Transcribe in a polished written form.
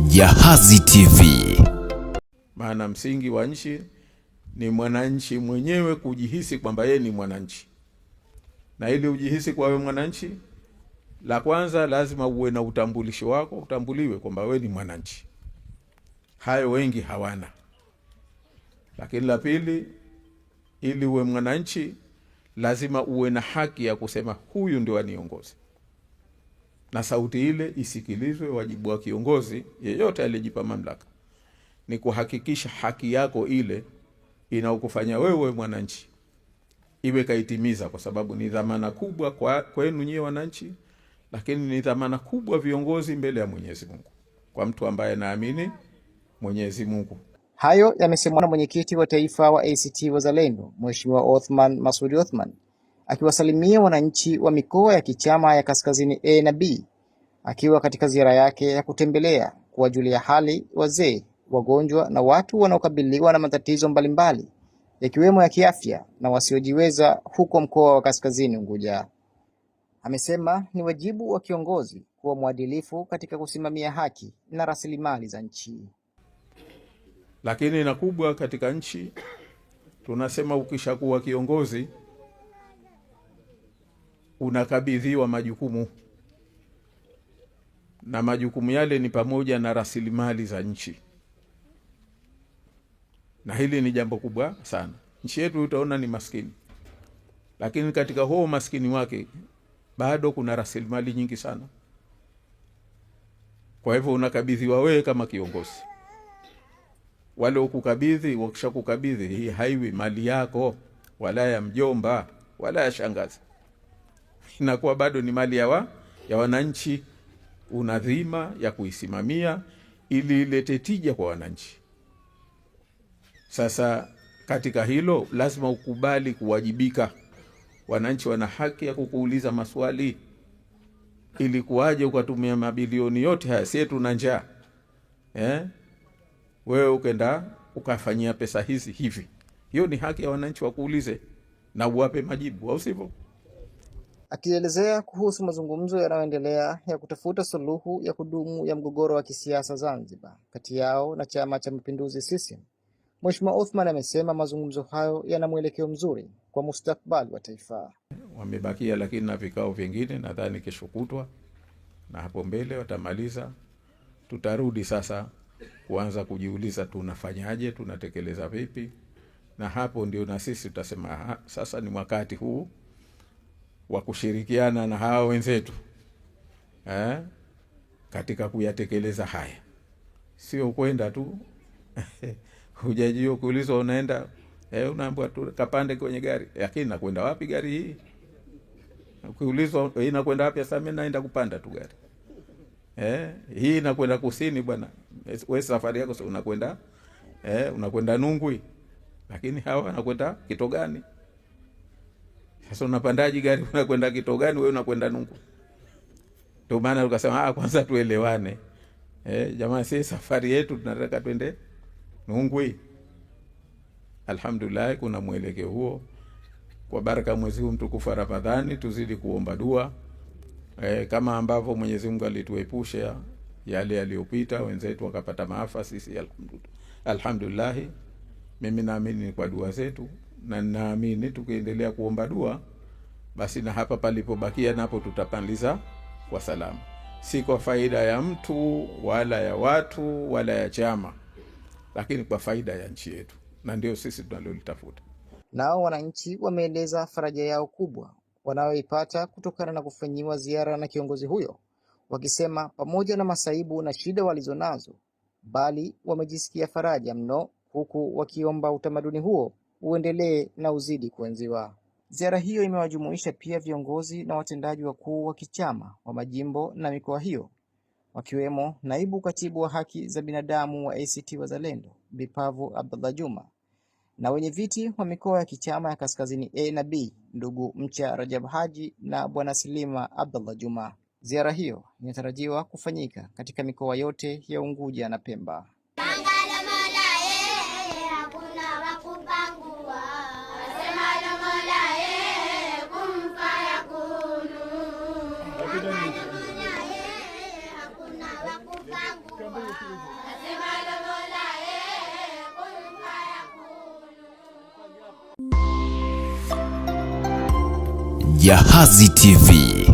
Jahazi TV. Maana msingi wa nchi ni mwananchi mwenyewe kujihisi kwamba yeye ni mwananchi. Na ili ujihisi kwa wewe mwananchi, la kwanza lazima uwe na utambulisho wako, utambuliwe kwamba wewe ni mwananchi. Hayo wengi hawana. Lakini la pili, ili uwe mwananchi lazima uwe na haki ya kusema huyu ndio aniongoza. Na sauti ile isikilizwe. Wajibu wa kiongozi yeyote aliyejipa mamlaka ni kuhakikisha haki yako ile inaokufanya wewe mwananchi iwe kaitimiza, kwa sababu ni dhamana kubwa kwenu nyie wananchi, lakini ni dhamana kubwa viongozi mbele ya Mwenyezi Mungu, kwa mtu ambaye anaamini Mwenyezi Mungu. Hayo yamesemwa na mwenyekiti wa taifa wa ACT Wazalendo, Mheshimiwa Othman Masoud Othman, akiwasalimia wananchi wa mikoa ya kichama ya Kaskazini A na B, akiwa katika ziara yake ya kutembelea kuwajulia hali wazee, wagonjwa na watu wanaokabiliwa na matatizo mbalimbali yakiwemo ya kiafya na wasiojiweza huko mkoa wa Kaskazini Unguja. Amesema ni wajibu wa kiongozi kuwa mwadilifu katika kusimamia haki na rasilimali za nchi. Lakini na kubwa katika nchi, tunasema ukishakuwa kiongozi unakabidhiwa majukumu, na majukumu yale ni pamoja na rasilimali za nchi. Na hili ni jambo kubwa sana. Nchi yetu utaona ni maskini, lakini katika huo maskini wake bado kuna rasilimali nyingi sana. Kwa hivyo unakabidhiwa wewe kama kiongozi. Wale ukukabidhi, wakishakukabidhi, hii haiwi mali yako wala ya mjomba wala ya shangazi, inakuwa bado ni mali ya wananchi. Una dhima ya kuisimamia ili ilete tija kwa wananchi. Sasa katika hilo lazima ukubali kuwajibika. Wananchi wana haki ya kukuuliza maswali. Ili kuaje ukatumia mabilioni yote haya, si tuna njaa wewe ukenda ukafanyia pesa hizi hivi? Hiyo ni haki ya wananchi wakuulize na uwape majibu, au sivyo? Akielezea kuhusu mazungumzo yanayoendelea ya kutafuta suluhu ya kudumu ya mgogoro wa kisiasa Zanzibar kati yao na Chama cha Mapinduzi CCM, Mheshimiwa Othman amesema mazungumzo hayo yana mwelekeo mzuri kwa mustakabali wa taifa. Wamebakia lakini na vikao vingine, nadhani kesho kutwa na hapo mbele watamaliza. Tutarudi sasa kuanza kujiuliza tunafanyaje, tunatekeleza vipi, na hapo ndio na sisi tutasema sasa ni wakati huu wa kushirikiana na hao wenzetu katika kuyatekeleza haya. Sio kwenda tu hujajio kuulizwa unaenda unaambiwa tu kapande kwenye gari, lakini nakwenda wapi gari hii? Ukiulizwa inakwenda wapi, sasa mimi naenda kupanda tu gari. Hii inakwenda kusini bwana. Wewe safari yako unakwenda unakwenda Nungwi, lakini hawa wanakwenda Kitogani. Sasa unapandaji gari unakwenda Kitogani, wewe unakwenda Nungwi? Ndio maana tukasema kwanza tuelewane. Jamaa, sisi safari yetu tunataka twende Nungwi. Alhamdulillah kuna mwelekeo huo. Kwa baraka mwezi huu mtukufu Ramadhani tuzidi kuomba dua. Kama ambavyo Mwenyezi Mungu alituepusha yale yaliyopita, wenzetu wakapata maafa, sisi alhamdulillah. Mimi naamini kwa dua zetu, na naamini tukiendelea kuomba dua, basi na hapa palipobakia napo tutapaliza kwa salama, si kwa faida ya mtu wala ya watu wala ya chama, lakini kwa faida ya nchi yetu, na ndio sisi tunalolitafuta. Nao wananchi wameeleza faraja yao kubwa wanaoipata kutokana na kufanyiwa ziara na kiongozi huyo, wakisema pamoja na masaibu na shida walizonazo, bali wamejisikia faraja mno, huku wakiomba utamaduni huo uendelee na uzidi kuenziwa. Ziara hiyo imewajumuisha pia viongozi na watendaji wakuu wa kichama wa majimbo na mikoa hiyo, wakiwemo naibu katibu wa haki za binadamu wa ACT Wazalendo Bipavu Abdallah Juma, na wenye viti wa mikoa ya kichama ya Kaskazini A na B, ndugu Mcha Rajab Haji na bwana Silima Abdallah Juma. Ziara hiyo inatarajiwa kufanyika katika mikoa yote ya Unguja na Pemba. Hakuna Jahazi TV.